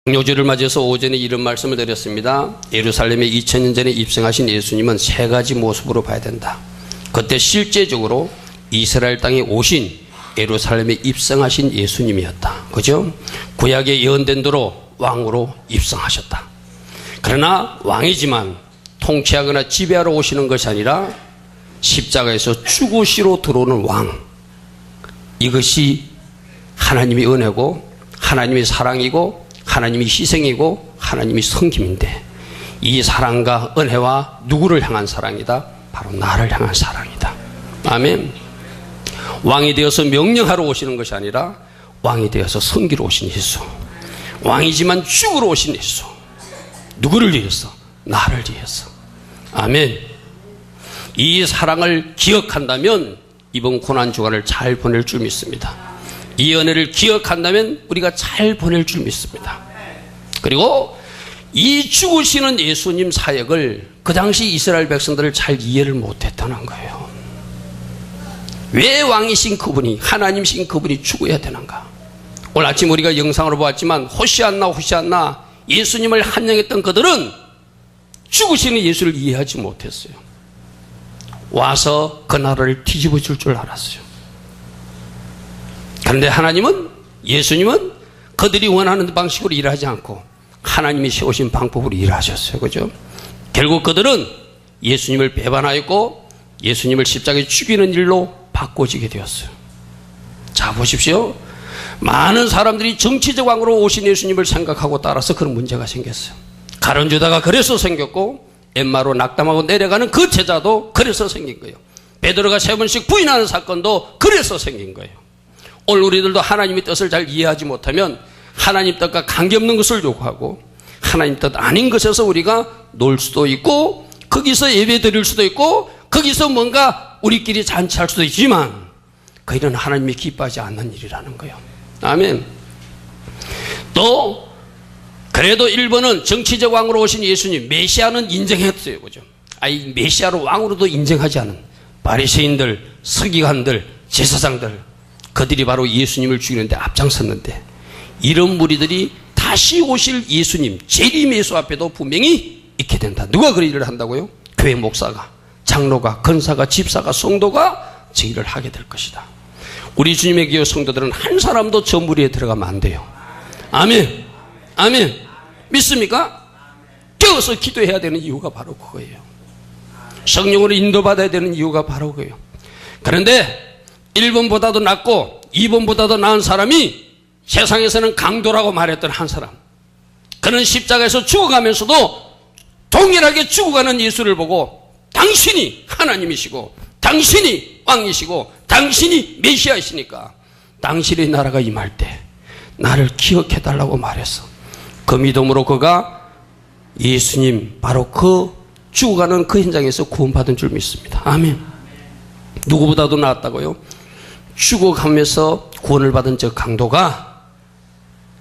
장로주를 맞이해서 오전에 이런 말씀을 드렸습니다. 예루살렘에 2000년 전에 입성하신 예수님은 세 가지 모습으로 봐야 된다. 그때 실제적으로 이스라엘 땅에 오신 예루살렘에 입성하신 예수님이었다. 그죠? 구약에 예언된 대로 왕으로 입성하셨다. 그러나 왕이지만 통치하거나 지배하러 오시는 것이 아니라 십자가에서 죽으시러 들어오는 왕. 이것이 하나님의 은혜고 하나님의 사랑이고 하나님이 희생이고 하나님이 섬김인데, 이 사랑과 은혜와 누구를 향한 사랑이다? 바로 나를 향한 사랑이다. 아멘. 왕이 되어서 명령하러 오시는 것이 아니라 왕이 되어서 섬기러 오신 예수. 왕이지만 죽으러 오신 예수. 누구를 위해서? 나를 위해서. 아멘. 이 사랑을 기억한다면 이번 고난주간을 잘 보낼 줄 믿습니다. 이 은혜를 기억한다면 우리가 잘 보낼 줄 믿습니다. 그리고 이 죽으시는 예수님 사역을 그 당시 이스라엘 백성들을 잘 이해를 못했다는 거예요. 왜 왕이신 그분이, 하나님이신 그분이 죽어야 되는가? 오늘 아침 우리가 영상으로 보았지만 호시안나 호시안나 예수님을 환영했던 그들은 죽으시는 예수를 이해하지 못했어요. 와서 그 나라를 뒤집어 줄 줄 알았어요. 그런데 하나님은, 예수님은 그들이 원하는 방식으로 일하지 않고 하나님이 세우신 방법으로 일하셨어요. 그죠? 결국 그들은 예수님을 배반하였고 예수님을 십자가에 죽이는 일로 바꿔지게 되었어요. 자, 보십시오. 많은 사람들이 정치적 왕으로 오신 예수님을 생각하고 따라서 그런 문제가 생겼어요. 가룟유다가 그래서 생겼고, 엠마로 낙담하고 내려가는 그 제자도 그래서 생긴 거예요. 베드로가 3번씩 부인하는 사건도 그래서 생긴 거예요. 오늘 우리들도 하나님의 뜻을 잘 이해하지 못하면 하나님 뜻과 관계없는 것을 요구하고 하나님 뜻 아닌 것에서 우리가 놀 수도 있고, 거기서 예배 드릴 수도 있고, 거기서 뭔가 우리끼리 잔치할 수도 있지만 그 일은 하나님이 기뻐하지 않는 일이라는 거예요. 아멘. 또 그래도 일본은 정치적 왕으로 오신 예수님, 메시아는 인정했어요. 그죠? 아이 메시아로 왕으로도 인정하지 않은 바리새인들, 서기관들, 제사장들, 그들이 바로 예수님을 죽이는데 앞장섰는데, 이런 무리들이 다시 오실 예수님, 재림 예수 앞에도 분명히 있게 된다. 누가 그 일을 한다고요? 교회 목사가, 장로가, 권사가, 집사가, 성도가 저 일을 하게 될 것이다. 우리 주님의 교회 성도들은 한 사람도 저 무리에 들어가면 안 돼요. 아멘. 아멘. 믿습니까? 깨어서 기도해야 되는 이유가 바로 그거예요. 성령으로 인도받아야 되는 이유가 바로 그거예요. 그런데 1번보다도 낫고 2번보다도 나은 사람이 세상에서는 강도라고 말했던 한 사람, 그는 십자가에서 죽어가면서도 동일하게 죽어가는 예수를 보고 당신이 하나님이시고 당신이 왕이시고 당신이 메시아이시니까 당신의 나라가 임할 때 나를 기억해달라고 말했어. 그 믿음으로 그가 예수님 바로 그 죽어가는 그 현장에서 구원받은 줄 믿습니다. 아멘. 누구보다도 나았다고요? 죽어가면서 구원을 받은 저 강도가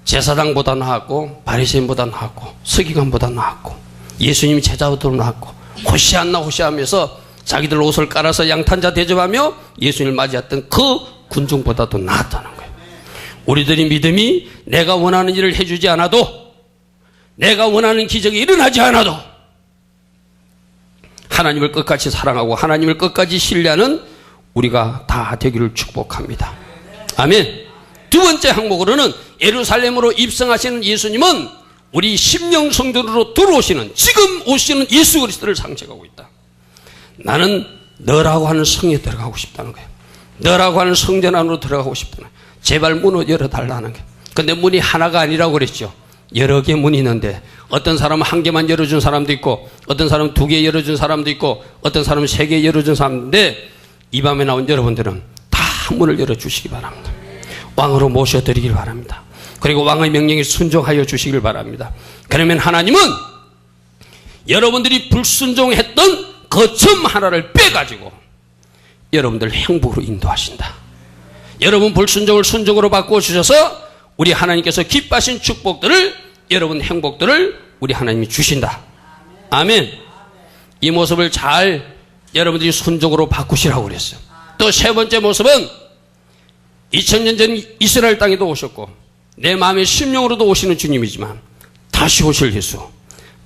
제사장보다 나았고 바리새인보다 나았고 서기관보다 나았고 예수님 제자보다 나았고 호시안나 호시하면서 자기들 옷을 깔아서 양탄자 대접하며 예수님을 맞이했던 그 군중보다도 나았다는 거예요. 우리들의 믿음이 내가 원하는 일을 해주지 않아도, 내가 원하는 기적이 일어나지 않아도 하나님을 끝까지 사랑하고 하나님을 끝까지 신뢰하는 우리가 다 되기를 축복합니다. 아멘. 두 번째 항목으로는 예루살렘으로 입성하시는 예수님은 우리 심령 성전으로 들어오시는, 지금 오시는 예수 그리스도를 상징하고 있다. 나는 너라고 하는 성에 들어가고 싶다는 거예요. 너라고 하는 성전 안으로 들어가고 싶다는 거예요. 제발 문을 열어달라는 거예요. 근데 문이 하나가 아니라고 그랬죠. 여러 개 문이 있는데 어떤 사람은 한 개만 열어준 사람도 있고, 어떤 사람은 2개 열어준 사람도 있고, 어떤 사람은 3개 열어준 사람인데, 이 밤에 나온 여러분들은 다 문을 열어주시기 바랍니다. 왕으로 모셔드리길 바랍니다. 그리고 왕의 명령에 순종하여 주시길 바랍니다. 그러면 하나님은 여러분들이 불순종했던 그 점 하나를 빼가지고 여러분들 행복으로 인도하신다. 여러분 불순종을 순종으로 바꿔주셔서 우리 하나님께서 기뻐하신 축복들을, 여러분 행복들을 우리 하나님이 주신다. 아멘. 이 모습을 잘 여러분들이 순종으로 바꾸시라고 그랬어요. 또 세 번째 모습은 2000년 전 이스라엘 땅에도 오셨고 내 마음의 심령으로도 오시는 주님이지만 다시 오실 예수,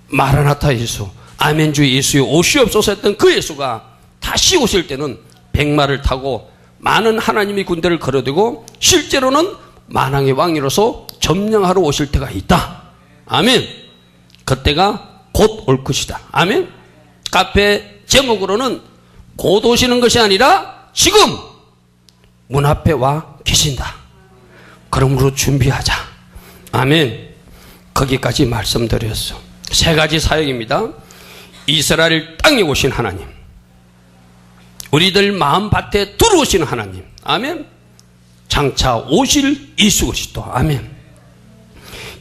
마라나타 예수, 아멘 주 예수여 오시옵소서 했던 그 예수가 다시 오실 때는 백마를 타고 많은 하나님의 군대를 걸어두고 실제로는 만왕의 왕이로서 점령하러 오실 때가 있다. 아멘. 그때가 곧 올 것이다. 아멘. 카페 제목으로는 곧 오시는 것이 아니라 지금 문 앞에 와 계신다. 그러므로 준비하자. 아멘. 거기까지 말씀드렸어. 세 가지 사역입니다. 이스라엘 땅에 오신 하나님, 우리들 마음밭에 들어오시는 하나님, 아멘. 장차 오실 예수 그리스도, 아멘.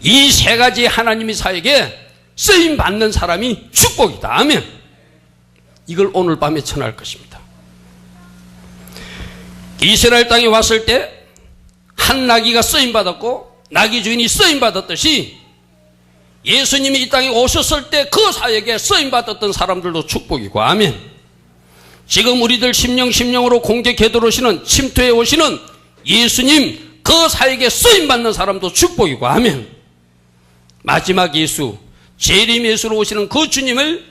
이 세 가지 하나님의 사역에 쓰임 받는 사람이 축복이다, 아멘. 이걸 오늘 밤에 전할 것입니다. 이스라엘 땅에 왔을 때 한 나귀가 쓰임 받았고 나귀 주인이 쓰임 받았듯이 예수님이 이 땅에 오셨을 때 그 사역에 쓰임 받았던 사람들도 축복이고, 아멘. 지금 우리들 심령으로 공격해 들어오시는, 침투해 오시는 예수님 그 사역에 쓰임 받는 사람도 축복이고, 아멘. 마지막 예수, 재림 예수로 오시는 그 주님을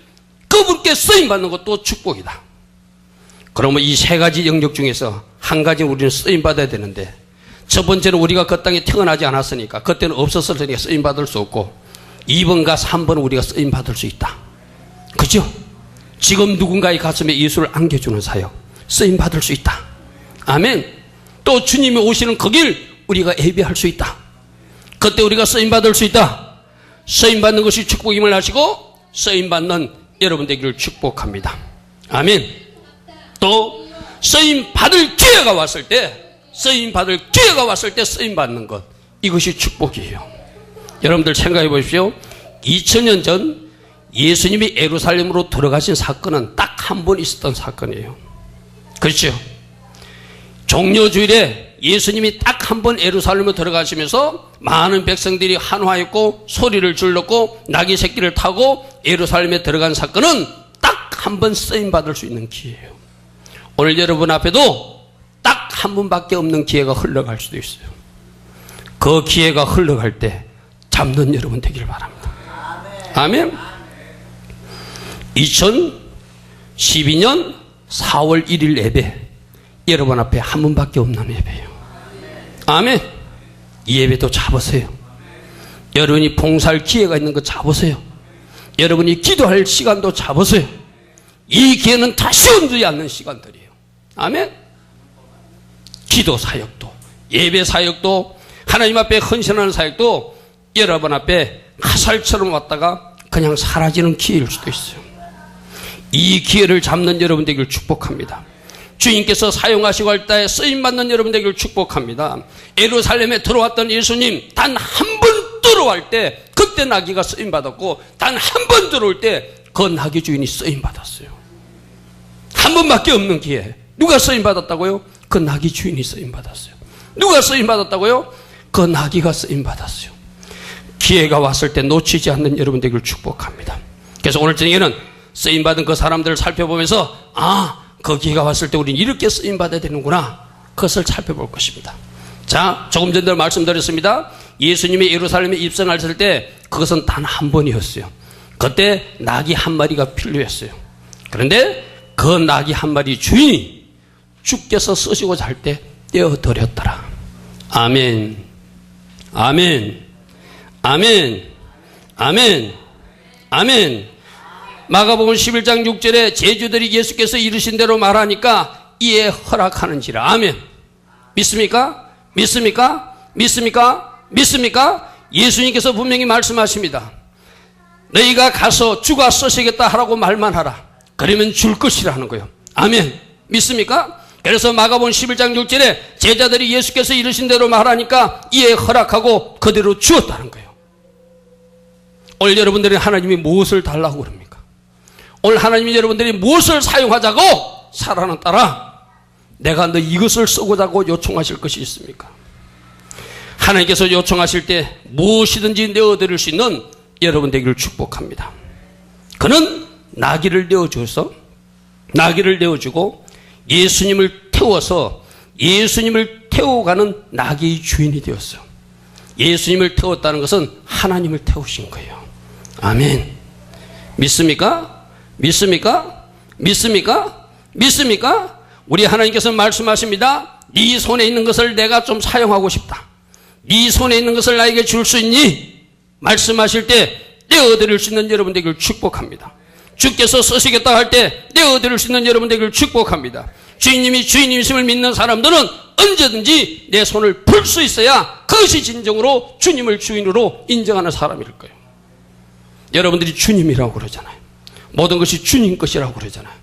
그분께 쓰임 받는 것도 축복이다. 그러면 이 세 가지 영역 중에서 한 가지 우리는 쓰임 받아야 되는데, 첫 번째는 우리가 그 땅에 태어나지 않았으니까, 그때는 없었으니까 쓰임 받을 수 없고, 2번과 3번은 우리가 쓰임 받을 수 있다. 그죠? 지금 누군가의 가슴에 예수를 안겨주는 사역, 쓰임 받을 수 있다. 아멘. 또 주님이 오시는 그 길 우리가 예배할 수 있다. 그때 우리가 쓰임 받을 수 있다. 쓰임 받는 것이 축복임을 아시고 쓰임 받는 여러분 되기를 축복합니다. 아멘. 또 쓰임 받을 기회가 왔을 때, 쓰임 받을 기회가 왔을 때 쓰임 받는 것, 이것이 축복이에요. 여러분들 생각해 보십시오. 2000년 전 예수님이 예루살렘으로 들어가신 사건은 딱 한 번 있었던 사건이에요. 그렇죠? 종려주일에 예수님이 딱 한 번 예루살렘으로 들어가시면서 많은 백성들이 한화했고 소리를 질렀고 나귀 새끼를 타고 예루살렘에 들어간 사건은 딱 한 번 쓰임받을 수 있는 기회예요. 오늘 여러분 앞에도 딱 한 번밖에 없는 기회가 흘러갈 수도 있어요. 그 기회가 흘러갈 때 잡는 여러분 되기를 바랍니다. 아멘. 2012년 4월 1일 예배, 여러분 앞에 한 번밖에 없는 예배예요. 아멘. 이 예배도 잡으세요. 여러분이 봉사할 기회가 있는 거 잡으세요. 여러분이 기도할 시간도 잡으세요. 이 기회는 다시 오지 않는 시간들이에요. 아멘. 기도 사역도, 예배 사역도, 하나님 앞에 헌신하는 사역도 여러분 앞에 화살처럼 왔다가 그냥 사라지는 기회일 수도 있어요. 이 기회를 잡는 여러분 되기를 축복합니다. 주님께서 사용하시고 할 때 쓰임받는 여러분 되기를 축복합니다. 예루살렘에 들어왔던 예수님 단 한 번 들어갈 때 그때 나귀가 쓰임받았고, 단 한 번 들어올 때 그 나귀 주인이 쓰임받았어요. 한 번밖에 없는 기회. 누가 쓰임받았다고요? 그 나귀 주인이 쓰임받았어요. 누가 쓰임받았다고요? 그 나귀가 쓰임받았어요. 기회가 왔을 때 놓치지 않는 여러분 되기를 축복합니다. 그래서 오늘 저녁에는 쓰임받은 그 사람들을 살펴보면서, 그 기회가 왔을 때 우리는 이렇게 쓰임받아야 되는구나, 그것을 살펴볼 것입니다. 자, 조금 전에 말씀드렸습니다. 예수님이 예루살렘에 입성하실 때 그것은 단 한 번이었어요. 그때 나귀 한 마리가 필요했어요. 그런데 그 나귀 한 마리 주인이 주께서 쓰시고자 할 때 떼어드렸더라. 아멘. 아멘. 아멘. 아멘. 아멘. 마가복음 11장 6절에 제주들이 예수께서 이르신 대로 말하니까 이에 허락하는지라. 아멘. 믿습니까? 믿습니까? 믿습니까? 믿습니까? 예수님께서 분명히 말씀하십니다. 너희가 가서 주가 쓰시겠다 하라고 말만 하라. 그러면 줄 것이라는 거예요. 아멘. 믿습니까? 그래서 마가복음 11장 6절에 제자들이 예수께서 이르신 대로 말하니까 이에 허락하고 그대로 주었다는 거예요. 오늘 여러분들이 하나님이 무엇을 달라고 그럽니까? 오늘 하나님이 여러분들이 무엇을 사용하자고 사랑하는 딸아, 내가 너 이것을 쓰고자고 요청하실 것이 있습니까? 하나님께서 요청하실 때 무엇이든지 내어드릴 수 있는 여러분 되기를 축복합니다. 그는 나귀를 내어주어서, 나귀를 내어주고 예수님을 태워서 예수님을 태워가는 나귀의 주인이 되었어요. 예수님을 태웠다는 것은 하나님을 태우신 거예요. 아멘. 믿습니까? 믿습니까? 믿습니까? 믿습니까? 우리 하나님께서는 말씀하십니다. 네 손에 있는 것을 내가 좀 사용하고 싶다. 네 손에 있는 것을 나에게 줄 수 있니? 말씀하실 때 떼어드릴 수 있는 여러분 되기를 축복합니다. 주께서 쓰시겠다 할 때 떼어드릴 수 있는 여러분 되기를 축복합니다. 주인님이 주인님이심을 믿는 사람들은 언제든지 내 손을 풀 수 있어야 그것이 진정으로 주님을 주인으로 인정하는 사람일 거예요. 여러분들이 주님이라고 그러잖아요. 모든 것이 주님 것이라고 그러잖아요.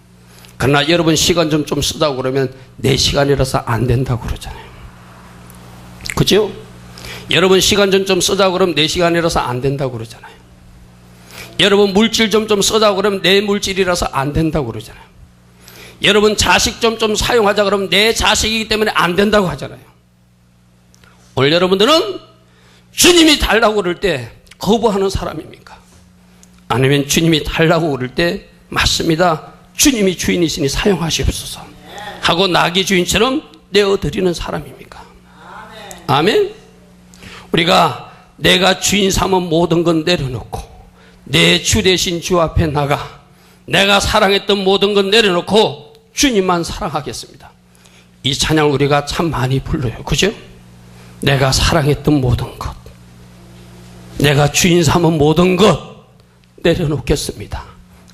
그러나 여러분 시간 좀 쓰자고 그러면 내 시간이라서 안 된다고 그러잖아요. 그죠? 여러분 시간 좀 쓰자고 그러면 내 시간이라서 안 된다고 그러잖아요. 여러분 물질 좀 쓰자고 그러면 내 물질이라서 안 된다고 그러잖아요. 여러분 자식 좀 사용하자 그러면 내 자식이기 때문에 안 된다고 하잖아요. 오늘 여러분들은 주님이 달라고 그럴 때 거부하는 사람입니까? 아니면 주님이 달라고 그럴 때 맞습니다. 주님이 주인이시니 사용하시옵소서 하고 나귀 주인처럼 내어드리는 사람입니까? 아멘. 우리가 내가 주인 삼은 모든 건 내려놓고 내 주 대신 주 앞에 나가 내가 사랑했던 모든 건 내려놓고 주님만 사랑하겠습니다. 이 찬양을 우리가 참 많이 불러요. 그죠? 내가 사랑했던 모든 것, 내가 주인 삼은 모든 것 내려놓겠습니다.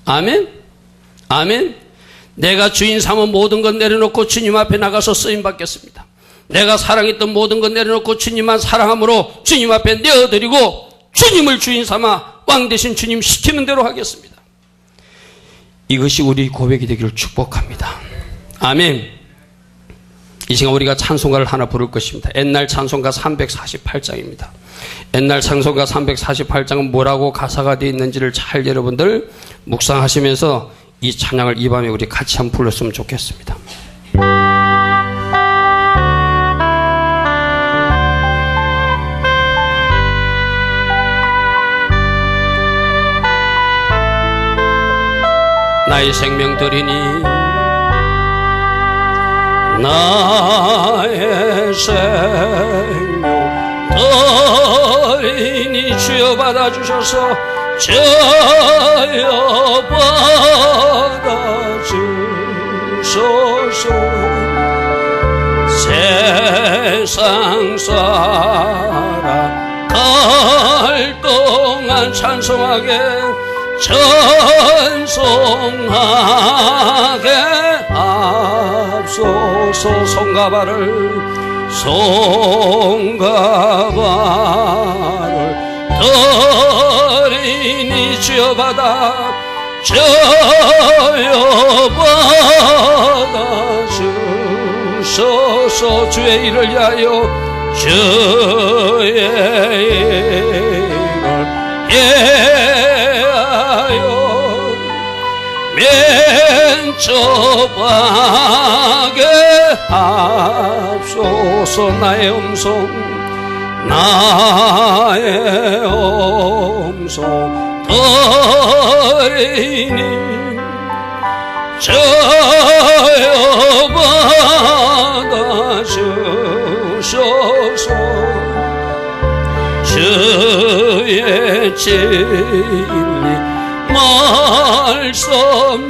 아멘. 아멘. 내가 주인 삼은 모든 것 내려놓고 주님 앞에 나가서 쓰임 받겠습니다. 내가 사랑했던 모든 것 내려놓고 주님만 사랑함으로 주님 앞에 내어드리고 주님을 주인 삼아 왕 대신 주님 시키는 대로 하겠습니다. 이것이 우리 고백이 되기를 축복합니다. 아멘. 이 시간 우리가 찬송가를 하나 부를 것입니다. 옛날 찬송가 348장입니다. 옛날 찬송가 348장은 뭐라고 가사가 되어 있는지를 잘 여러분들 묵상하시면서 이 찬양을 이 밤에 우리 같이 한번 불렀으면 좋겠습니다. 나의 생명 드리니 나의 생명 드리니 주여 받아주셔서 주여 받아주소서 세상 살아갈 동안 찬송하게 찬송하게 앞서서 손가발을 드리니 주여 받아 주여 받아주소서 주의 일을 위하여 주의 일을 맨처박에 앞서서 나의 음성 드리니 주여 받아주소서 주의 진리 말씀만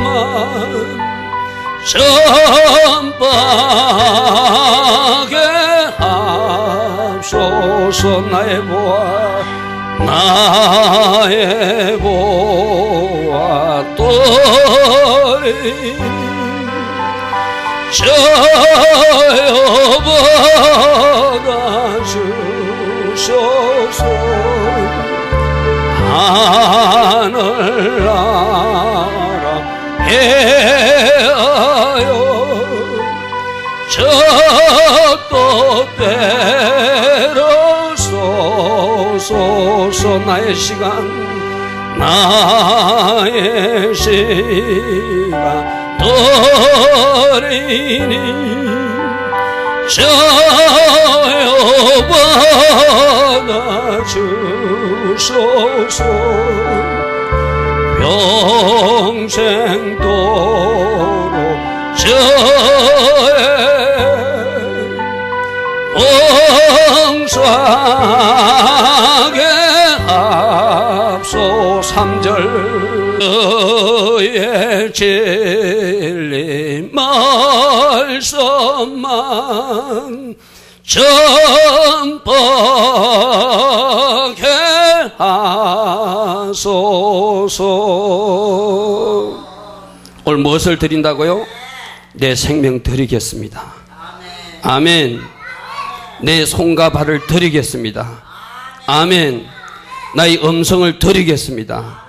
전박에 앞서서 나의 보아 또리 주여 받아주소서 하늘 나라 해하여 저 뜻대로 쏘소서 나의 시간 드리니 저여 받아주소서 평생도록 저의 봉사 3절 너의 진리 말씀만 전복해 하소서. 오늘 무엇을 드린다고요? 내 생명 드리겠습니다. 아멘. 내 손과 발을 드리겠습니다. 아멘. 나의 음성을 드리겠습니다.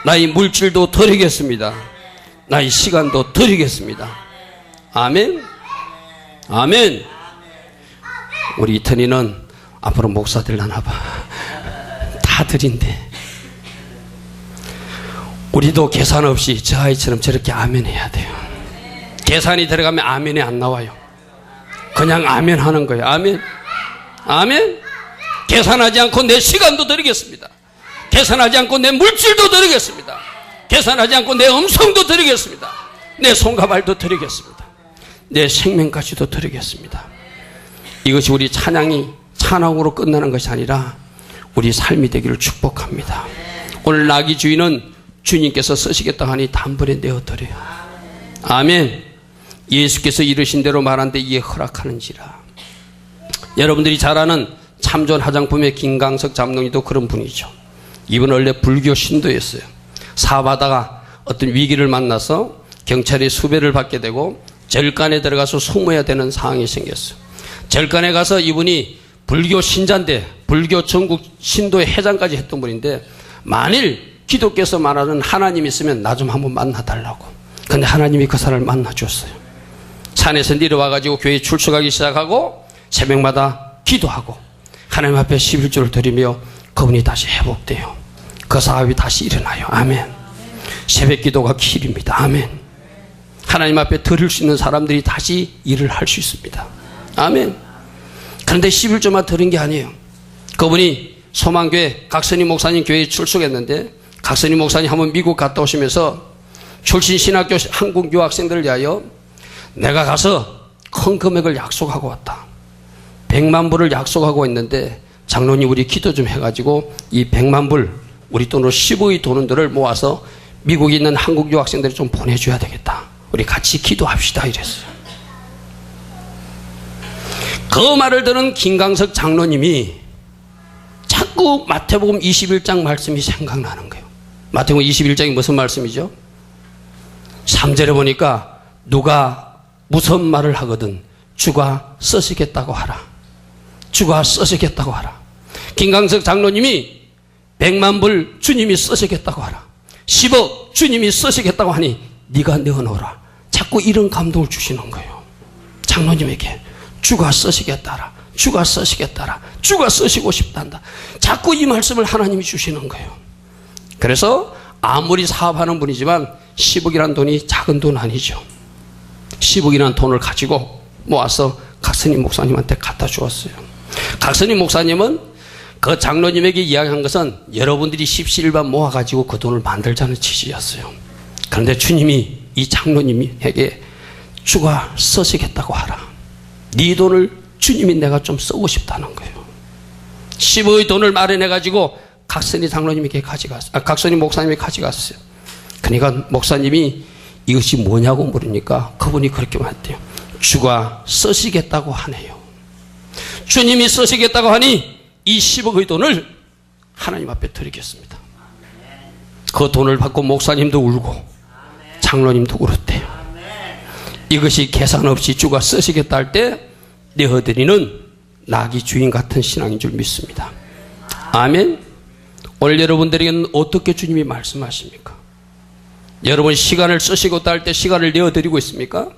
나의 물질도 드리겠습니다. 나의 시간도 드리겠습니다. 아멘. 아멘. 우리 이태리는 앞으로 목사 되려나 봐. 다 드린대. 우리도 계산 없이 저 아이처럼 저렇게 아멘 해야 돼요. 계산이 들어가면 아멘이 안 나와요. 그냥 아멘 하는 거예요. 아멘. 아멘. 계산하지 않고 내 시간도 드리겠습니다. 계산하지 않고 내 물질도 드리겠습니다. 계산하지 않고 내 음성도 드리겠습니다. 내 손과 발도 드리겠습니다. 내 생명까지도 드리겠습니다. 이것이 우리 찬양이 찬양으로 끝나는 것이 아니라 우리 삶이 되기를 축복합니다. 오늘 나귀 주인은 주님께서 쓰시겠다 하니 단번에 내어드려요. 아멘. 예수께서 이르신 대로 말한 데 이에 허락하는지라. 여러분들이 잘 아는 참전 화장품의 김강석 장로님도 그런 분이죠. 이분은 원래 불교 신도였어요. 사업하다가 어떤 위기를 만나서 경찰의 수배를 받게 되고 절간에 들어가서 숨어야 되는 상황이 생겼어요. 절간에 가서 이분이 불교 신자인데 불교 전국 신도의 회장까지 했던 분인데, 만일 기독교에서 말하는 하나님이 있으면 나 좀 한번 만나달라고. 근데 하나님이 그 사람을 만나줬어요. 산에서 내려와가지고 교회에 출석하기 시작하고 새벽마다 기도하고 하나님 앞에 11조를 드리며 그분이 다시 회복돼요. 그 사업이 다시 일어나요. 아멘. 새벽 기도가 길입니다. 아멘. 하나님 앞에 드릴 수 있는 사람들이 다시 일을 할 수 있습니다. 아멘. 그런데 11조만 드린 게 아니에요. 그분이 소망교회 각선희 목사님 교회에 출석했는데, 각선희 목사님 한번 미국 갔다 오시면서 출신 신학교 한국 유학생들을 위하여 내가 가서 큰 금액을 약속하고 왔다. 100만 불을 약속하고 있는데 장로님 우리 기도 좀 해가지고 이 100만 불 우리 돈으로 10억이 도는 돈을 모아서 미국에 있는 한국 유학생들이 좀 보내줘야 되겠다. 우리 같이 기도합시다 이랬어요. 그 말을 들은 김강석 장로님이 자꾸 마태복음 21장 말씀이 생각나는 거예요. 마태복음 21장이 무슨 말씀이죠? 3절에 보니까 누가 무슨 말을 하거든 주가 쓰시겠다고 하라. 주가 쓰시겠다고 하라. 김강석 장로님이 100만 불 주님이 쓰시겠다고 하라. 10억 주님이 쓰시겠다고 하니 네가 내어놓으라. 자꾸 이런 감동을 주시는 거예요. 장로님에게 주가 쓰시겠다라. 주가 쓰시겠다라. 주가 쓰시고 싶단다. 자꾸 이 말씀을 하나님이 주시는 거예요. 그래서 아무리 사업하는 분이지만 10억이라는 돈이 작은 돈 아니죠. 10억이라는 돈을 가지고 모아서 각선희 목사님한테 갖다 주었어요. 각선희 목사님은 그 장로님에게 이야기한 것은 여러분들이 십시일반 모아가지고 그 돈을 만들자는 취지였어요. 그런데 주님이 이 장로님에게 주가 쓰시겠다고 하라. 네 돈을 주님이 내가 좀 쓰고 싶다는 거예요. 10억의 돈을 마련해가지고 각선희 장로님에게 가져갔어요. 각선희 목사님에게 가져갔어요. 그러니까 목사님이 이것이 뭐냐고 물으니까 그분이 그렇게 말했대요. 주가 쓰시겠다고 하네요. 주님이 쓰시겠다고 하니 이 10억의 돈을 하나님 앞에 드리겠습니다. 그 돈을 받고 목사님도 울고 장로님도 울었대요. 이것이 계산 없이 주가 쓰시겠다 할 때 내어드리는 나귀 주인 같은 신앙인 줄 믿습니다. 아멘. 오늘 여러분들에게는 어떻게 주님이 말씀하십니까? 여러분 시간을 쓰시겠다 할 때 시간을 내어드리고 있습니까?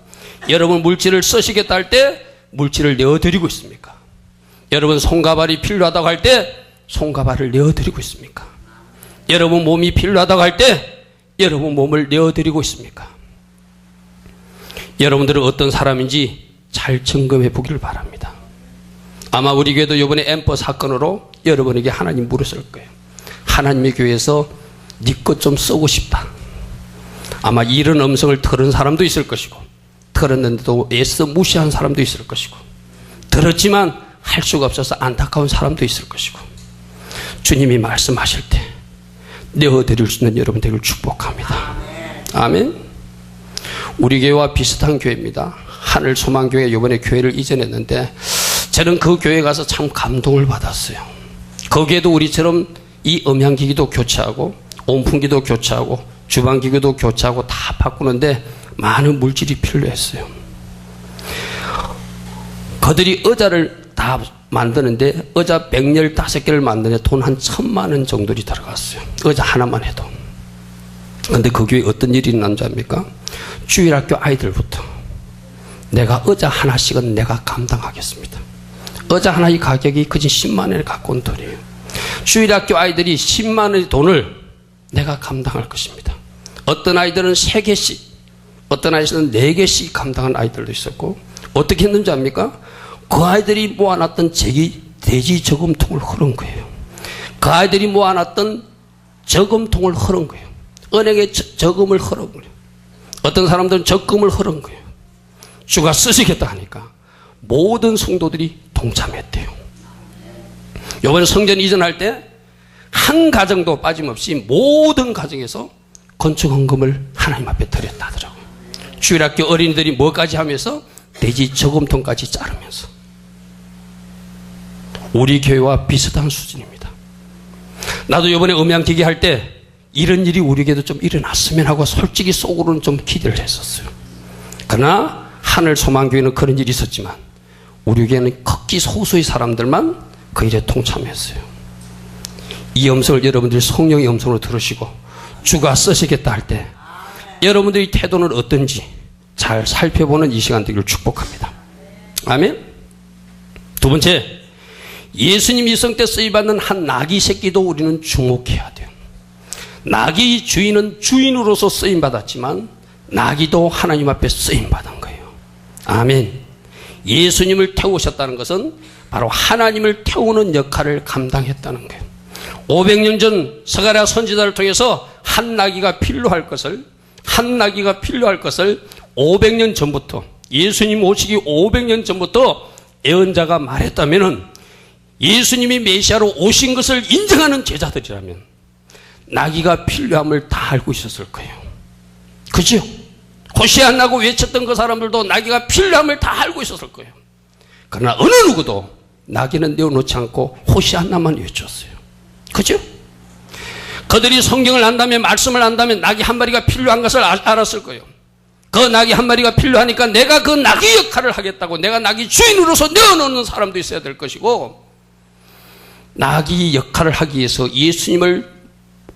여러분 물질을 쓰시겠다 할 때 물질을 내어드리고 있습니까? 여러분 손과 발이 필요하다고 할 때 손과 발을 내어드리고 있습니까? 여러분 몸이 필요하다고 할 때 여러분 몸을 내어드리고 있습니까? 여러분들은 어떤 사람인지 잘 점검해 보기를 바랍니다. 아마 우리 교회도 이번에 엠퍼 사건으로 여러분에게 하나님 물었을 거예요. 하나님의 교회에서 네 것 좀 쓰고 싶다. 아마 이런 음성을 들은 사람도 있을 것이고 들었는데도 애써 무시한 사람도 있을 것이고 들었지만 할 수가 없어서 안타까운 사람도 있을 것이고 주님이 말씀하실 때 내어드릴 수 있는 여러분 되기를 축복합니다. 아멘. 우리 교회와 비슷한 교회입니다. 하늘소망교회 이번에 교회를 이전했는데 저는 그 교회 가서 참 감동을 받았어요. 거기에도 우리처럼 이 음향기기도 교체하고 온풍기도 교체하고 주방기기도 교체하고 다 바꾸는데 많은 물질이 필요했어요. 그들이 의자를 다 만드는데 의자 115개를 만드는데 돈 한 1,000만 원 정도이 들어갔어요. 의자 하나만 해도. 근데 그 교회에 어떤 일이 있는지 압니까? 주일학교 아이들부터 내가 의자 하나씩은 내가 감당하겠습니다. 의자 하나의 가격이 그저 10만 원을 갖고 온 돈이에요. 주일학교 아이들이 10만 원의 돈을 내가 감당할 것입니다. 어떤 아이들은 3개씩, 어떤 아이들은 4개씩 감당한 아이들도 있었고, 어떻게 했는지 압니까? 그 아이들이 모아놨던 돼지 저금통을 흐른 거예요. 그 아이들이 모아놨던 저금통을 흐른 거예요. 은행에 저금을 흐른 거예요. 어떤 사람들은 적금을 흐른 거예요. 주가 쓰시겠다 하니까 모든 성도들이 동참했대요. 이번에 성전 이전할 때 한 가정도 빠짐없이 모든 가정에서 건축 헌금을 하나님 앞에 드렸다 하더라고요. 주일학교 어린이들이 뭐까지 하면서 돼지 저금통까지 자르면서. 우리 교회와 비슷한 수준입니다. 나도 이번에 음향기기 할 때 이런 일이 우리 교회도 좀 일어났으면 하고 솔직히 속으로는 좀 기대를 했었어요. 그러나 하늘소망교회는 그런 일이 있었지만 우리 교회는 극히 소수의 사람들만 그 일에 통참했어요. 이 음성을 여러분들이 성령의 음성으로 들으시고 주가 쓰시겠다 할 때 여러분들의 태도는 어떤지 잘 살펴보는 이 시간 되기를 축복합니다. 아멘. 두 번째, 예수님 이성 때 쓰임받는 한 나귀 새끼도 우리는 주목해야 돼요. 나귀 주인은 주인으로서 쓰임받았지만 나귀도 하나님 앞에 쓰임받은 거예요. 아멘. 예수님을 태우셨다는 것은 바로 하나님을 태우는 역할을 감당했다는 거예요. 500년 전 스가랴 선지자를 통해서 한 나귀가 필요할 것을 500년 전부터, 예수님 오시기 500년 전부터 예언자가 말했다면 예수님이 메시아로 오신 것을 인정하는 제자들이라면 나귀가 필요함을 다 알고 있었을 거예요. 그죠? 호시아나고 외쳤던 그 사람들도 나귀가 필요함을 다 알고 있었을 거예요. 그러나 어느 누구도 나귀는 내어놓지 않고 호시아나만 외쳤어요. 그죠? 그들이 성경을 안다면, 말씀을 안다면 나귀 한 마리가 필요한 것을 알았을 거예요. 그 나귀 한 마리가 필요하니까 내가 그 나귀 역할을 하겠다고, 내가 나귀 주인으로서 내어놓는 사람도 있어야 될 것이고, 나귀 역할을 하기 위해서 예수님을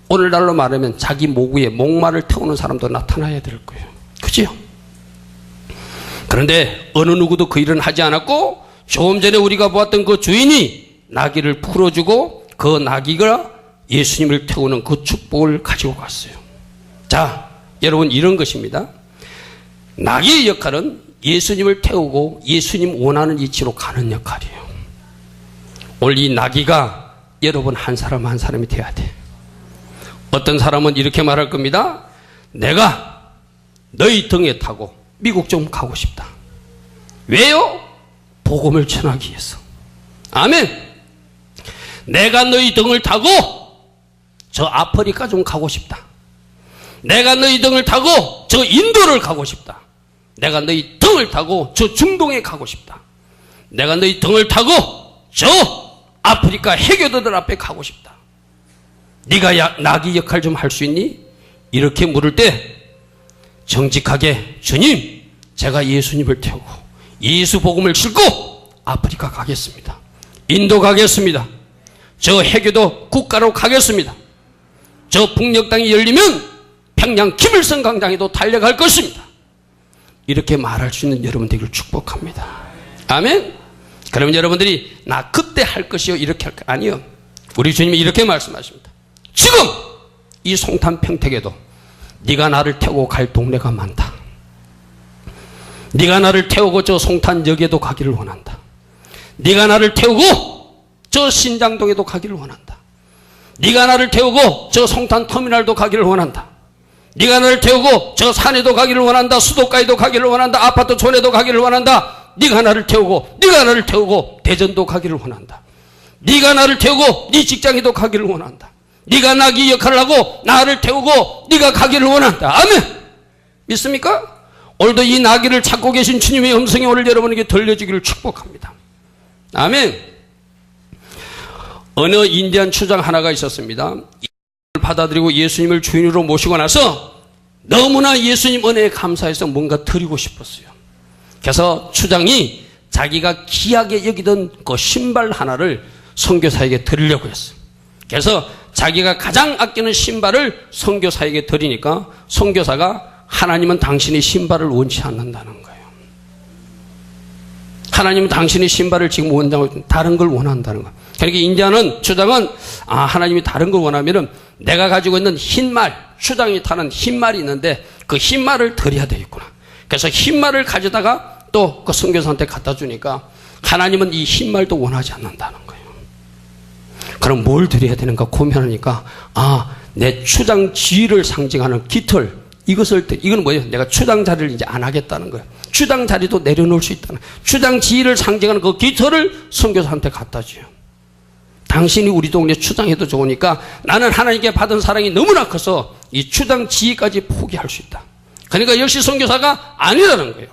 오늘날로 말하면 자기 모구에 목마를 태우는 사람도 나타나야 될 거예요. 그죠? 그런데 어느 누구도 그 일은 하지 않았고, 조금 전에 우리가 보았던 그 주인이 나귀를 풀어주고 그 나귀가 예수님을 태우는 그 축복을 가지고 갔어요. 자, 여러분, 이런 것입니다. 나귀의 역할은 예수님을 태우고 예수님 원하는 위치로 가는 역할이에요. 오늘 이 나귀가 여러분 한 사람 한 사람이 돼야 돼. 어떤 사람은 이렇게 말할 겁니다. 내가 너희 등에 타고 미국 좀 가고 싶다. 왜요? 복음을 전하기 위해서. 아멘. 내가 너희 등을 타고 저 아프리카 좀 가고 싶다. 내가 너희 등을 타고 저 인도를 가고 싶다. 내가 너희 등을 타고 저 중동에 가고 싶다. 내가 너희 등을 타고 저 아프리카 해교도들 앞에 가고 싶다. 네가 나귀 역할 좀 할 수 있니? 이렇게 물을 때 정직하게, 주님, 제가 예수님을 태우고 예수 복음을 싣고 아프리카 가겠습니다. 인도 가겠습니다. 저 해교도 국가로 가겠습니다. 저 북녘 땅이 열리면 평양 김일성 광장에도 달려갈 것입니다. 이렇게 말할 수 있는 여러분 되기를 축복합니다. 아멘. 그러면 여러분들이 나 그때 할 것이요 이렇게 할 거 아니요. 우리 주님이 이렇게 말씀하십니다. 지금 이 송탄 평택에도 네가 나를 태우고 갈 동네가 많다. 네가 나를 태우고 저 송탄역에도 가기를 원한다. 네가 나를 태우고 저 신장동에도 가기를 원한다. 네가 나를 태우고 저 송탄 터미널도 가기를 원한다. 네가 나를 태우고 저 산에도 가기를 원한다. 수도가에도 가기를 원한다. 아파트 촌에도 가기를 원한다. 네가 나를 태우고 대전도 가기를 원한다. 네가 나를 태우고 네 직장에도 가기를 원한다. 네가 나귀 역할을 하고 나를 태우고 네가 가기를 원한다. 아멘. 믿습니까? 오늘도 이 나귀를 찾고 계신 주님의 음성이 오늘 여러분에게 들려주기를 축복합니다. 아멘. 어느 인디안 추장 하나가 있었습니다. 예수님을 받아들이고 예수님을 주인으로 모시고 나서 너무나 예수님 은혜에 감사해서 뭔가 드리고 싶었어요. 그래서 추장이 자기가 귀하게 여기던 그 신발 하나를 선교사에게 드리려고 했어요. 그래서 자기가 가장 아끼는 신발을 선교사에게 드리니까 선교사가 하나님은 당신의 신발을 원치 않는다는 거예요. 하나님은 당신의 신발을 지금 원한다고 다른 걸 원한다는 거예요. 그러니까 인디안은 추장은 하나님이 다른 걸 원하면은 내가 가지고 있는 흰말, 추장이 타는 흰말이 있는데 그 흰말을 드려야 되겠구나. 그래서 흰말을 가져다가 또 그 선교사한테 갖다 주니까 하나님은 이 흰말도 원하지 않는다는 거예요. 그럼 뭘 드려야 되는가 고민하니까 내 추장 지위를 상징하는 깃털, 이건 뭐예요? 내가 추장 자리를 이제 안 하겠다는 거예요. 추장 자리도 내려놓을 수 있다는 거예요. 추장 지위를 상징하는 그 깃털을 선교사한테 갖다 줘요. 당신이 우리 동네 추장해도 좋으니까 나는 하나님께 받은 사랑이 너무나 커서 이 추장 지위까지 포기할 수 있다. 그러니까 역시 선교사가 아니라는 거예요.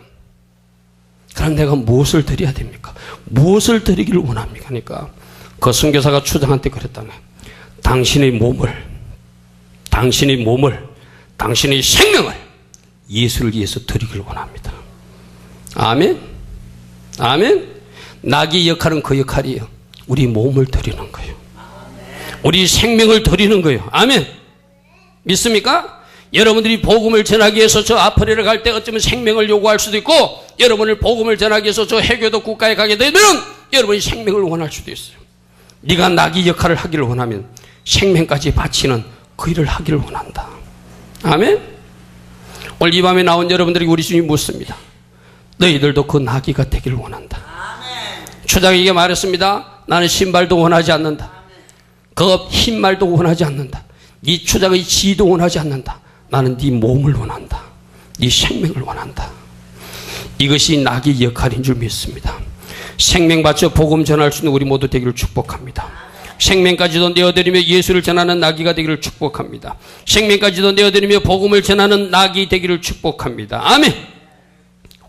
그럼 내가 무엇을 드려야 됩니까? 무엇을 드리기를 원합니까? 그러니까 그 선교사가 추장한테 그랬다는 거예요. 당신의 몸을, 당신의 생명을 예수를 위해서 드리기를 원합니다. 아멘? 아멘? 나귀 역할은 그 역할이에요. 우리 몸을 드리는 거예요. 우리 생명을 드리는 거예요. 아멘? 믿습니까? 여러분들이 복음을 전하기 위해서 저 아프리카를 갈 때 어쩌면 생명을 요구할 수도 있고, 여러분을 복음을 전하기 위해서 저 해교도 국가에 가게 되면 여러분이 생명을 원할 수도 있어요. 네가 나귀 역할을 하기를 원하면 생명까지 바치는 그 일을 하기를 원한다. 아멘? 오늘 이 밤에 나온 여러분들에게 우리 주님이 묻습니다. 너희들도 그 나귀가 되기를 원한다. 추장에게 말했습니다. 나는 신발도 원하지 않는다. 그 흰말도 원하지 않는다. 네 추장의 지위도 원하지 않는다. 나는 네 몸을 원한다. 네 생명을 원한다. 이것이 나귀 역할인 줄 믿습니다. 생명 바쳐 복음 전할 수 있는 우리 모두 되기를 축복합니다. 생명까지도 내어드리며 예수를 전하는 나귀가 되기를 축복합니다. 생명까지도 내어드리며 복음을 전하는 나귀 되기를 축복합니다. 아멘.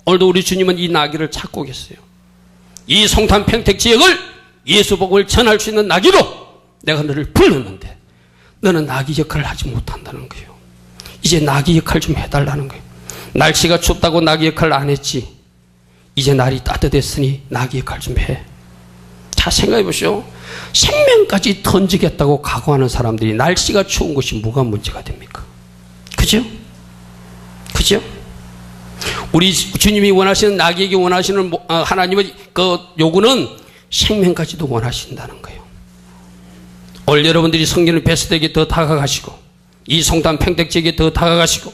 오늘도 우리 주님은 이 나귀를 찾고 계세요. 이 송탄 평택 지역을 예수 복음을 전할 수 있는 나귀로 내가 너를 불렀는데 너는 나귀 역할을 하지 못한다는 거예요. 이제 나귀 역할 좀 해달라는 거예요. 날씨가 춥다고 나귀 역할을 안 했지. 이제 날이 따뜻했으니 나귀 역할 좀 해. 자, 생각해 보시오. 생명까지 던지겠다고 각오하는 사람들이 날씨가 추운 것이 뭐가 문제가 됩니까? 그죠? 그죠? 우리 주님이 원하시는, 나귀에게 원하시는 하나님의 그 요구는 생명까지도 원하신다는 거예요. 오늘 여러분들이 성경의 베스트에게 더 다가가시고 이 송탄 평택 지역에 더 다가가시고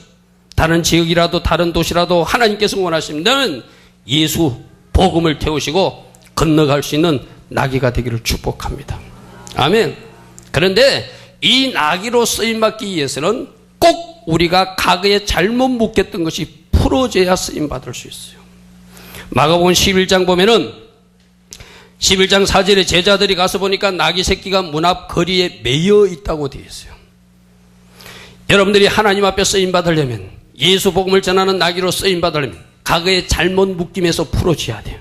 다른 지역이라도 다른 도시라도 하나님께서 원하시면 예수 복음을 태우시고 건너갈 수 있는 나귀가 되기를 축복합니다. 아멘. 그런데 이 나귀로 쓰임받기 위해서는 꼭 우리가 과거에 잘못 묵혔던 것이 풀어져야 쓰임받을 수 있어요. 마가복음 11장 보면은 11장 4절에 제자들이 가서 보니까 나귀 새끼가 문 앞 거리에 매여 있다고 되어 있어요. 여러분들이 하나님 앞에 쓰임받으려면, 예수 복음을 전하는 나귀로 쓰임받으려면 과거에 잘못 묶임에서 풀어져야 돼요.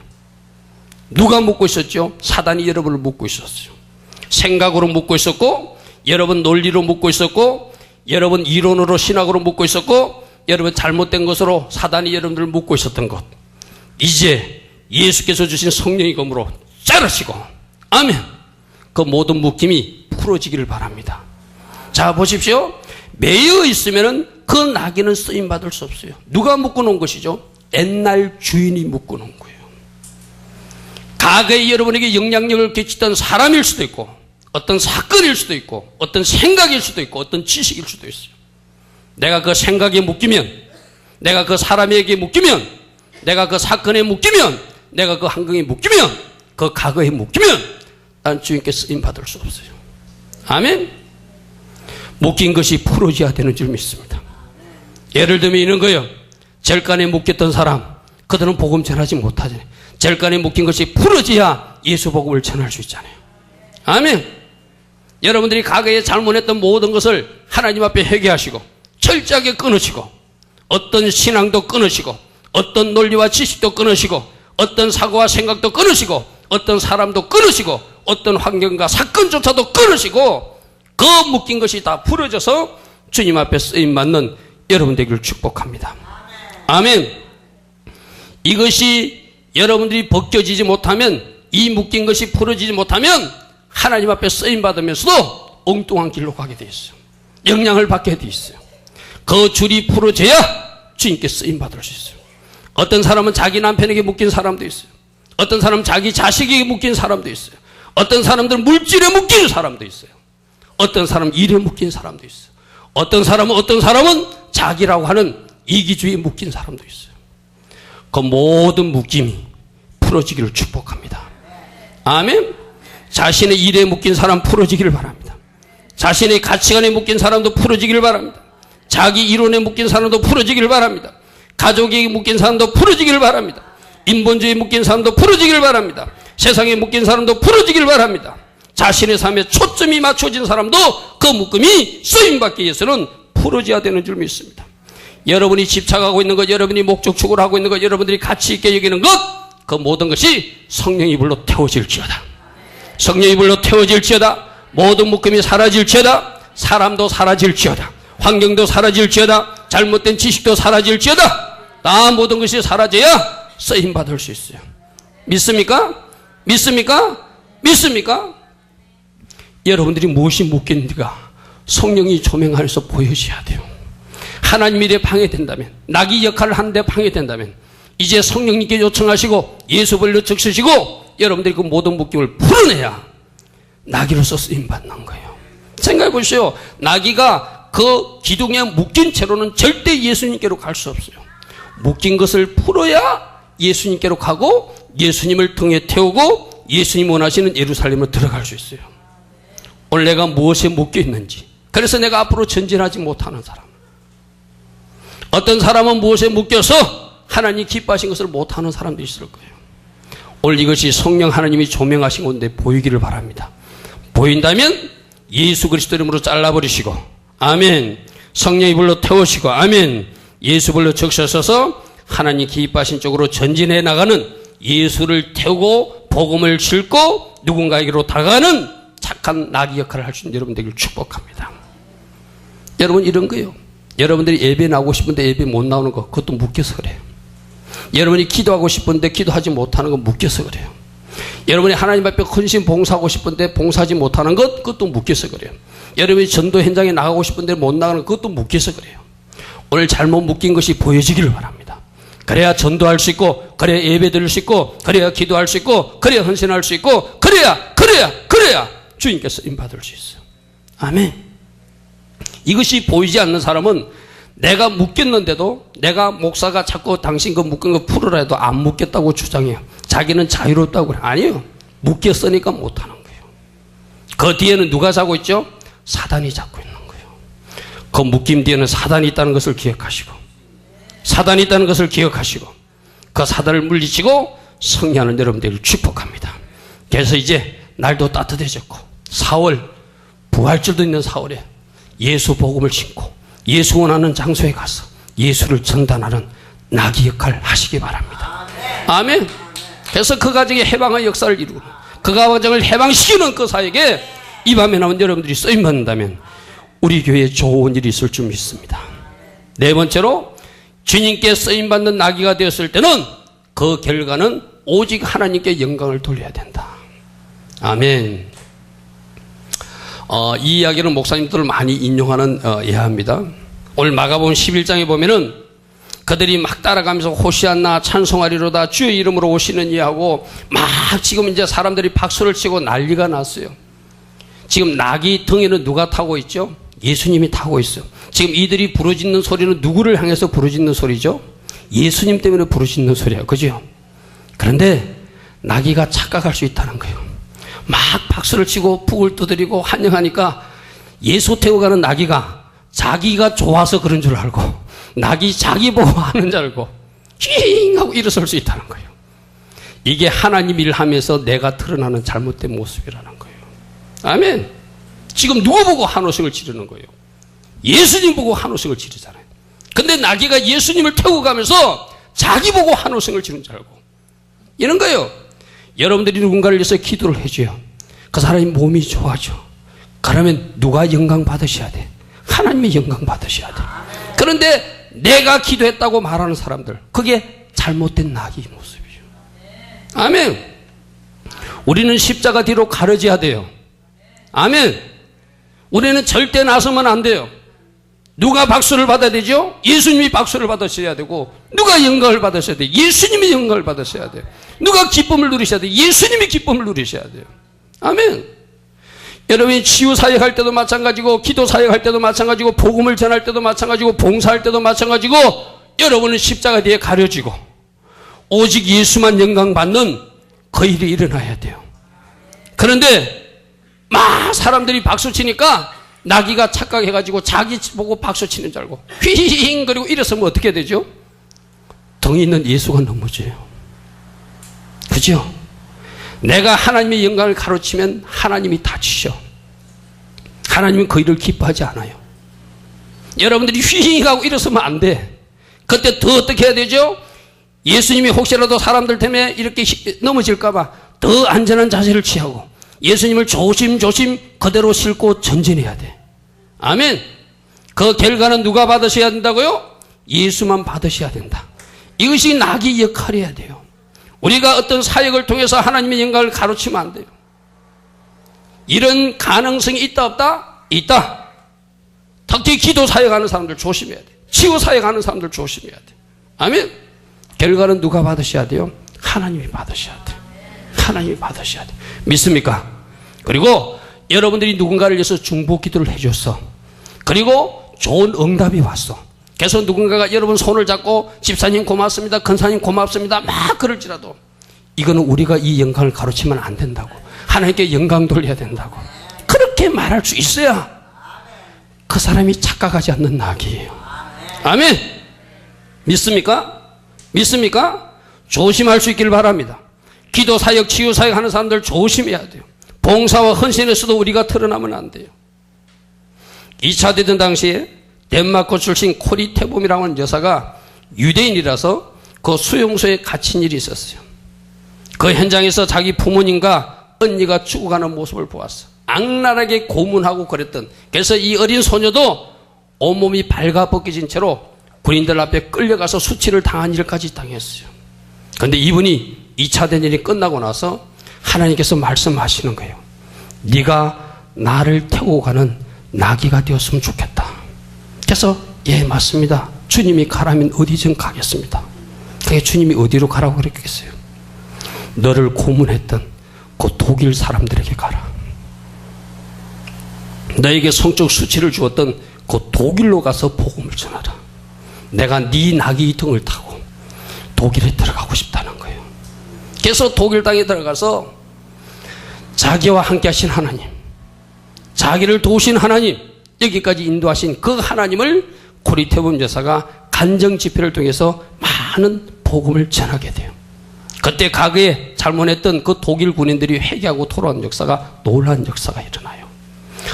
누가 묶고 있었죠? 사단이 여러분을 묶고 있었어요. 생각으로 묶고 있었고, 여러분 논리로 묶고 있었고, 여러분 이론으로 신학으로 묶고 있었고, 여러분 잘못된 것으로 사단이 여러분들을 묶고 있었던 것, 이제 예수께서 주신 성령의 검으로 자르시고, 아멘. 그 모든 묶임이 풀어지기를 바랍니다. 자, 보십시오. 매여 있으면은 그 나귀는 쓰임받을 수 없어요. 누가 묶어 놓은 것이죠? 옛날 주인이 묶어 놓은 거예요. 과거에 여러분에게 영향력을 끼치던 사람일 수도 있고, 어떤 사건일 수도 있고, 어떤 생각일 수도 있고, 어떤 지식일 수도 있어요. 내가 그 생각에 묶이면, 내가 그 사람에게 묶이면, 내가 그 사건에 묶이면, 내가 그 환경에 묶이면, 그 과거에 묶이면 난 주님께 쓰임받을 수 없어요. 아멘. 묶인 것이 풀어져야 되는 줄 믿습니다. 예를 들면 이런 거예요. 절간에 묶였던 사람, 그들은 복음 전하지 못하잖아요. 절간에 묶인 것이 풀어져야 예수 복음을 전할 수 있잖아요. 아멘. 여러분들이 과거에 잘못했던 모든 것을 하나님 앞에 회개하시고 철저하게 끊으시고 어떤 신앙도 끊으시고 어떤 논리와 지식도 끊으시고 어떤 사고와 생각도 끊으시고 어떤 사람도 끊으시고 어떤 환경과 사건조차도 끊으시고 그 묶인 것이 다 풀어져서 주님 앞에 쓰임받는 여러분 되기를 축복합니다. 아멘. 이것이 여러분들이 벗겨지지 못하면, 이 묶인 것이 풀어지지 못하면 하나님 앞에 쓰임받으면서도 엉뚱한 길로 가게 돼 있어요. 영향을 받게 돼 있어요. 그 줄이 풀어져야 주님께 쓰임받을 수 있어요. 어떤 사람은 자기 남편에게 묶인 사람도 있어요. 어떤 사람은 자기 자식에게 묶인 사람도 있어요. 어떤 사람들은 물질에 묶인 사람도 있어요. 어떤 사람은 일에 묶인 사람도 있어요. 어떤 사람은 자기라고 하는 이기주의에 묶인 사람도 있어요. 그 모든 묶임이 풀어지기를 축복합니다. 아멘. 자신의 일에 묶인 사람 풀어지기를 바랍니다. 자신의 가치관에 묶인 사람도 풀어지기를 바랍니다. 자기 이론에 묶인 사람도 풀어지기를 바랍니다. 가족에게 묶인 사람도 풀어지기를 바랍니다. 인본주의에 묶인 사람도 풀어지기를 바랍니다. 세상에 묶인 사람도 풀어지기를 바랍니다. 자신의 삶에 초점이 맞춰진 사람도 그 묶음이 쓰임받기 위해서는 풀어져야 되는 줄 믿습니다. 여러분이 집착하고 있는 것, 여러분이 목적 추구를 하고 있는 것, 여러분들이 가치 있게 여기는 것, 그 모든 것이 성령의 불로 태워질지어다. 성령의 불로 태워질지어다. 모든 묶음이 사라질지어다. 사람도 사라질지어다. 환경도 사라질지어다. 잘못된 지식도 사라질지어다. 다 모든 것이 사라져야 쓰임받을 수 있어요. 믿습니까? 믿습니까? 믿습니까? 여러분들이 무엇이 묶였는지가 성령이 조명하여서 보여줘야 돼요. 하나님 일에 방해된다면, 나귀 역할을 하는데 방해된다면 이제 성령님께 요청하시고 예수벌로 적시시고 여러분들이 그 모든 묶임을 풀어내야 나귀로서 쓰임받는 거예요. 생각해 보시오. 나귀가 그 기둥에 묶인 채로는 절대 예수님께로 갈 수 없어요. 묶인 것을 풀어야 예수님께로 가고 예수님을 등에 태우고 예수님 원하시는 예루살렘으로 들어갈 수 있어요. 오늘 내가 무엇에 묶여 있는지, 그래서 내가 앞으로 전진하지 못하는 사람, 어떤 사람은 무엇에 묶여서 하나님 기뻐하신 것을 못하는 사람도 있을 거예요. 오늘 이것이 성령 하나님이 조명하신 건데 보이기를 바랍니다. 보인다면 예수 그리스도 이름으로 잘라버리시고, 아멘. 성령의 불로 태우시고, 아멘. 예수 불로 적셔서서 하나님 기뻐하신 쪽으로 전진해 나가는, 예수를 태우고 복음을 싣고 누군가에게로 다가가는 착한 나귀 역할을 할 수 있는 여러분 되기를 축복합니다. 여러분, 이런 거예요. 여러분들이 예배 나오고 싶은데 예배 못 나오는 거, 그것도 묶여서 그래요. 여러분이 기도하고 싶은데 기도하지 못하는 거 묶여서 그래요. 여러분이 하나님 앞에 헌신 봉사하고 싶은데 봉사하지 못하는 것, 그것도 묶여서 그래요. 여러분이 전도 현장에 나가고 싶은데 못 나가는 것, 그것도 묶여서 그래요. 오늘 잘못 묶인 것이 보여지기를 바랍니다. 그래야 전도할 수 있고, 그래야 예배 드릴 수 있고, 그래야 기도할 수 있고, 그래야 헌신할 수 있고, 그래야 주님께서 임받을 수 있어요. 아멘. 이것이 보이지 않는 사람은 내가 묶였는데도, 내가 목사가 자꾸 당신 그 묶은 거 풀으라 해도 안 묶였다고 주장해요. 자기는 자유롭다고 그래. 아니에요. 묶였으니까 못하는 거예요. 그 뒤에는 누가 자고 있죠? 사단이 잡고 있는 거예요. 그 묶임 뒤에는 사단이 있다는 것을 기억하시고, 사단이 있다는 것을 기억하시고, 그 사단을 물리치고 승리하는 여러분들을 축복합니다. 그래서 이제 날도 따뜻해졌고 4월 부활절도 있는 4월에 예수 복음을 신고 예수 원하는 장소에 가서 예수를 전단하는 나귀 역할을 하시기 바랍니다. 아멘. 그래서 그 가정의 해방의 역사를 이루는, 그 가정을 해방시키는 그 사역에 이 밤에 나온 여러분들이 쓰임받는다면 우리 교회에 좋은 일이 있을 줄 믿습니다. 네 번째로, 주님께 쓰임받는 나귀가 되었을 때는 그 결과는 오직 하나님께 영광을 돌려야 된다. 아멘. 이 이야기는 목사님들 많이 인용하는 예화입니다. 오늘 마가복음 11장에 보면은 그들이 막 따라가면서 호시안나 찬송하리로다 주의 이름으로 오시는 이하고 막 지금 이제 사람들이 박수를 치고 난리가 났어요. 지금 나귀 등에는 누가 타고 있죠? 예수님이 타고 있어요. 지금 이들이 부르짖는 소리는 누구를 향해서 부르짖는 소리죠? 예수님 때문에 부르짖는 소리예요. 그죠? 그런데 나귀가 착각할 수 있다는 거예요. 막 박수를 치고 북을 두드리고 환영하니까 예수 태우고 가는 나귀가 자기가 좋아서 그런 줄 알고, 나귀 자기 보고 하는 줄 알고 휘잉 하고 일어설 수 있다는 거예요. 이게 하나님 일을 하면서 내가 드러나는 잘못된 모습이라는 거예요. 아멘. 지금 누구 보고 한호성을 지르는 거예요? 예수님 보고 한호성을 지르잖아요. 근데 나귀가 예수님을 태우고 가면서 자기 보고 한호성을 지르는 줄 알고 이런 거예요. 여러분들이 누군가를 위해서 기도를 해줘요. 그 사람이 몸이 좋아져. 그러면 누가 영광 받으셔야 돼? 하나님이 영광 받으셔야 돼. 그런데 내가 기도했다고 말하는 사람들, 그게 잘못된 나귀의 모습이에요. 아멘. 우리는 십자가 뒤로 가려져야 돼요. 아멘. 우리는 절대 나서면 안 돼요. 누가 박수를 받아야 되죠? 예수님이 박수를 받으셔야 되고, 누가 영광을 받으셔야 돼요? 예수님이 영광을 받으셔야 돼요. 누가 기쁨을 누리셔야 돼요? 예수님이 기쁨을 누리셔야 돼요. 아멘. 여러분이 치유 사역할 때도 마찬가지고, 기도 사역할 때도 마찬가지고, 복음을 전할 때도 마찬가지고, 봉사할 때도 마찬가지고, 여러분은 십자가 뒤에 가려지고 오직 예수만 영광 받는 그 일이 일어나야 돼요. 그런데 막 사람들이 박수 치니까 나귀가 착각해가지고 자기 보고 박수 치는 줄 알고 휘잉 그리고 일어서면 어떻게 되죠? 등에 있는 예수가 넘어져요. 그죠? 내가 하나님의 영광을 가로치면 하나님이 다치셔. 하나님은 그 일을 기뻐하지 않아요. 여러분들이 휘잉 하고 일어서면 안 돼. 그때 더 어떻게 해야 되죠? 예수님이 혹시라도 사람들 때문에 이렇게 넘어질까봐 더 안전한 자세를 취하고 예수님을 조심조심 그대로 싣고 전진해야 돼. 아멘. 그 결과는 누가 받으셔야 된다고요? 예수만 받으셔야 된다. 이것이 나귀 역할이어야 돼요. 우리가 어떤 사역을 통해서 하나님의 영광을 가로치면 안 돼요. 이런 가능성이 있다 없다? 있다. 특히 기도 사역하는 사람들 조심해야 돼. 치유 사역하는 사람들 조심해야 돼. 아멘. 결과는 누가 받으셔야 돼요? 하나님이 받으셔야 돼. 하나님이 받으셔야 돼. 믿습니까? 그리고 여러분들이 누군가를 위해서 중보 기도를 해줬어. 그리고 좋은 응답이 왔어. 그래서 누군가가 여러분 손을 잡고 집사님 고맙습니다, 권사님 고맙습니다 막 그럴지라도 이거는 우리가 이 영광을 가로치면 안 된다고, 하나님께 영광 돌려야 된다고 그렇게 말할 수 있어야 그 사람이 착각하지 않는 낙이에요. 아멘. 믿습니까? 믿습니까? 조심할 수 있기를 바랍니다. 기도 사역, 치유 사역 하는 사람들 조심해야 돼요. 봉사와 헌신에서도 우리가 드러나면 안 돼요. 2차 대전 당시에 덴마크 출신 코리 태범이라고 하는 여사가 유대인이라서 그 수용소에 갇힌 일이 있었어요. 그 현장에서 자기 부모님과 언니가 죽어가는 모습을 보았어. 악랄하게 고문하고 그랬던, 그래서 이 어린 소녀도 온몸이 발가벗겨진 채로 군인들 앞에 끌려가서 수치를 당한 일까지 당했어요. 그런데 이분이 2차 대전이 끝나고 나서 하나님께서 말씀하시는 거예요. 네가 나를 태우고 가는 나귀가 되었으면 좋겠다. 그래서 예 맞습니다. 주님이 가라면 어디든 가겠습니다. 그게 주님이 어디로 가라고 그랬겠어요? 너를 고문했던 그 독일 사람들에게 가라. 너에게 성적 수치를 주었던 그 독일로 가서 복음을 전하라. 내가 네 나귀 등을 타고 독일에 들어가고 싶다는 거예요. 그래서 독일 땅에 들어가서 자기와 함께 하신 하나님, 자기를 도우신 하나님, 여기까지 인도하신 그 하나님을 코리 태범 여사가 간정 집회를 통해서 많은 복음을 전하게 돼요. 그때 과거에 잘못했던 그 독일 군인들이 회개하고 돌아온 역사가, 놀라운 역사가 일어나요.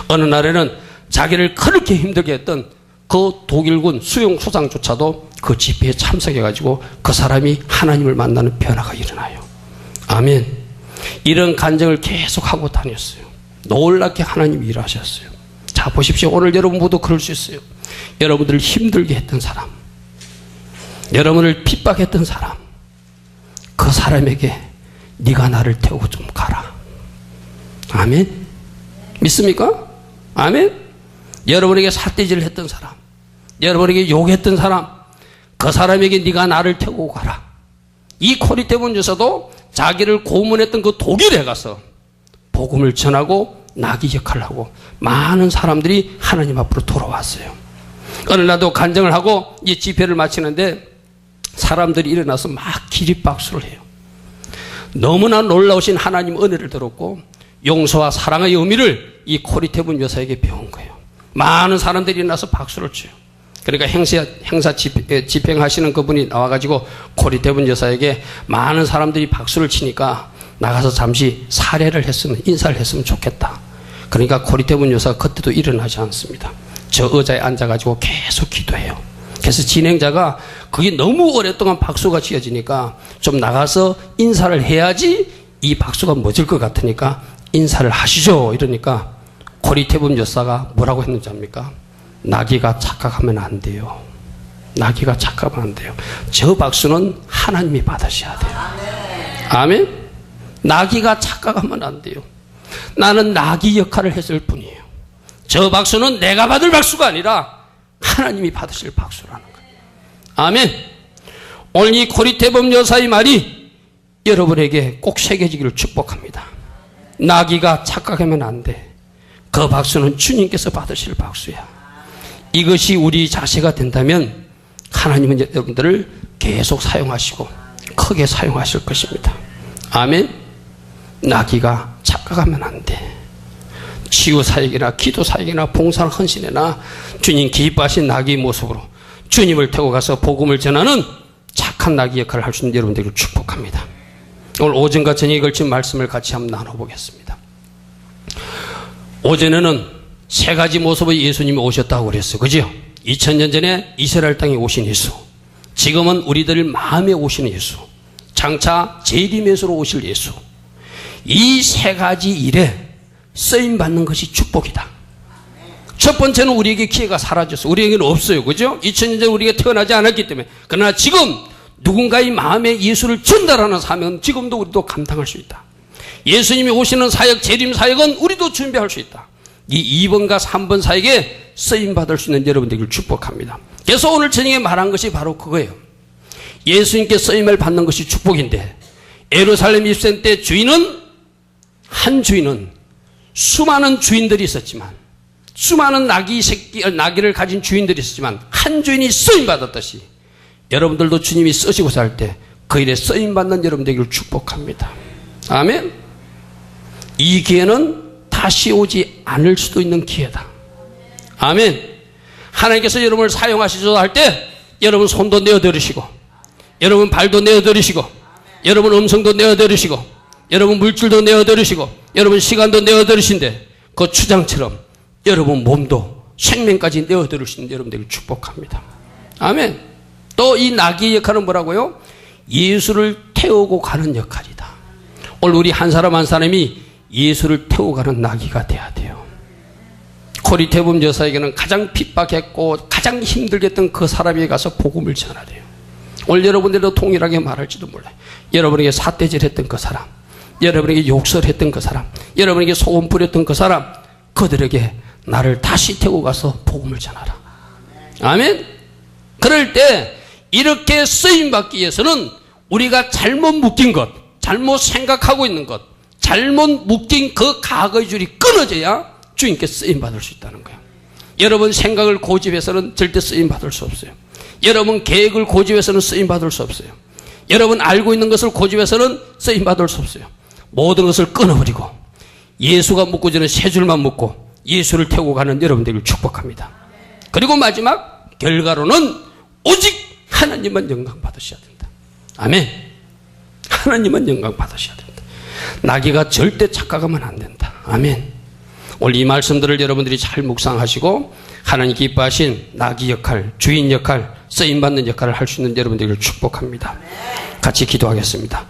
어느 날에는 자기를 그렇게 힘들게 했던 그 독일군 수용 소장조차도 그 집회에 참석해가지고 그 사람이 하나님을 만나는 변화가 일어나요. 아멘. 이런 간증을 계속하고 다녔어요. 놀랍게 하나님이 일하셨어요. 자 보십시오. 오늘 여러분 모두 그럴 수 있어요. 여러분들을 힘들게 했던 사람, 여러분을 핍박했던 사람, 그 사람에게 네가 나를 태우고 좀 가라. 아멘. 믿습니까? 아멘. 여러분에게 삿대질을 했던 사람, 여러분에게 욕했던 사람, 그 사람에게 네가 나를 태우고 가라. 이 코리 태범 여사도 자기를 고문했던 그 독일에 가서 복음을 전하고 나귀 역할을 하고 많은 사람들이 하나님 앞으로 돌아왔어요. 어느 날도 간증을 하고 이 집회를 마치는데 사람들이 일어나서 막 기립박수를 해요. 너무나 놀라우신 하나님 은혜를 들었고 용서와 사랑의 의미를 이 코리 태범 여사에게 배운 거예요. 많은 사람들이 일어나서 박수를 쳐요. 그러니까 행사 집행하시는 그분이 나와가지고 코리 태범 여사에게 많은 사람들이 박수를 치니까 나가서 잠시 사례를 했으면, 인사를 했으면 좋겠다. 그러니까 고리대문 여사가 그때도 일어나지 않습니다. 저 의자에 앉아가지고 계속 기도해요. 그래서 진행자가 그게 너무 오랫동안 박수가 치어지니까 좀 나가서 인사를 해야지 이 박수가 멎을 것 같으니까 인사를 하시죠. 이러니까 고리대문 여사가 뭐라고 했는지 압니까? 나귀가 착각하면 안 돼요. 나귀가 착각하면 안 돼요. 저 박수는 하나님이 받으셔야 돼요. 아멘? 나귀가 착각하면 안 돼요. 나는 나귀 역할을 했을 뿐이에요. 저 박수는 내가 받을 박수가 아니라 하나님이 받으실 박수라는 거예요. 아멘. 오늘 이 고리대범 여사의 말이 여러분에게 꼭 새겨지기를 축복합니다. 나귀가 착각하면 안 돼. 그 박수는 주님께서 받으실 박수야. 이것이 우리 자세가 된다면 하나님은 여러분들을 계속 사용하시고 크게 사용하실 것입니다. 아멘. 나귀가 착각하면 안 돼. 치유 사역이나 기도 사역이나 봉사 헌신이나 주님 기뻐하신 나귀의 모습으로 주님을 태워 가서 복음을 전하는 착한 나귀 역할을 할 수 있는 여러분들을 축복합니다. 오늘 오전과 저녁에 걸친 말씀을 같이 한번 나눠보겠습니다. 오전에는 세 가지 모습의 예수님이 오셨다고 그랬어요. 그죠? 2000년 전에 이스라엘 땅에 오신 예수, 지금은 우리들 마음에 오시는 예수, 장차 재림에서로 오실 예수. 이 세 가지 일에 쓰임받는 것이 축복이다. 첫 번째는 우리에게 기회가 사라졌어. 우리에게는 없어요. 그죠? 2000년 전에 우리가 태어나지 않았기 때문에. 그러나 지금 누군가의 마음에 예수를 전달하는 사명은 지금도 우리도 감당할 수 있다. 예수님이 오시는 사역, 재림 사역은 우리도 준비할 수 있다. 이 2번과 3번 사역에 쓰임받을 수 있는 여러분들을 축복합니다. 그래서 오늘 저녁에 말한 것이 바로 그거예요. 예수님께 쓰임을 받는 것이 축복인데, 예루살렘 입성 때 한 주인은 수많은 주인들이 있었지만, 수많은 나귀를 가진 주인들이 있었지만, 한 주인이 쓰임받았듯이 여러분들도 주님이 쓰시고자 할 때 그 일에 쓰임받는 여러분들을 축복합니다. 아멘. 이 기회는 다시 오지 않을 수도 있는 기회다. 아멘. 하나님께서 여러분을 사용하시고자 할 때 여러분 손도 내어드리시고, 여러분 발도 내어드리시고, 여러분 음성도 내어드리시고, 여러분 물질도 내어드리시고, 여러분 시간도 내어드리신데 그 추장처럼 여러분 몸도 생명까지 내어드리시는 여러분들을 축복합니다. 아멘. 또 이 나귀의 역할은 뭐라고요? 예수를 태우고 가는 역할이다. 오늘 우리 한 사람 한 사람이 예수를 태우고 가는 나귀가 돼야 돼요. 고리대범 여사에게는 가장 핍박했고 가장 힘들게 했던 그 사람에게 가서 복음을 전하야 돼요. 오늘 여러분들도 동일하게 말할지도 몰라요. 여러분에게 삿대질 했던 그 사람, 여러분에게 욕설했던 그 사람, 여러분에게 소금 뿌렸던 그 사람, 그들에게 나를 다시 태우고 가서 복음을 전하라. 아멘. 그럴 때 이렇게 쓰임받기 위해서는 우리가 잘못 묶인 것, 잘못 생각하고 있는 것, 잘못 묶인 그 과거의 줄이 끊어져야 주님께 쓰임받을 수 있다는 거예요. 여러분 생각을 고집해서는 절대 쓰임받을 수 없어요. 여러분 계획을 고집해서는 쓰임받을 수 없어요. 여러분 알고 있는 것을 고집해서는 쓰임받을 수 없어요. 모든 것을 끊어버리고 예수가 묶고 저는 세 줄만 묶고 예수를 태우고 가는 여러분들을 축복합니다. 그리고 마지막 결과로는 오직 하나님만 영광 받으셔야 된다. 아멘. 하나님만 영광 받으셔야 된다. 나귀가 절대 착각하면 안 된다. 아멘. 오늘 이 말씀들을 여러분들이 잘 묵상하시고 하나님 기뻐하신 나귀 역할, 주인 역할, 쓰임받는 역할을 할 수 있는 여러분들을 축복합니다. 같이 기도하겠습니다.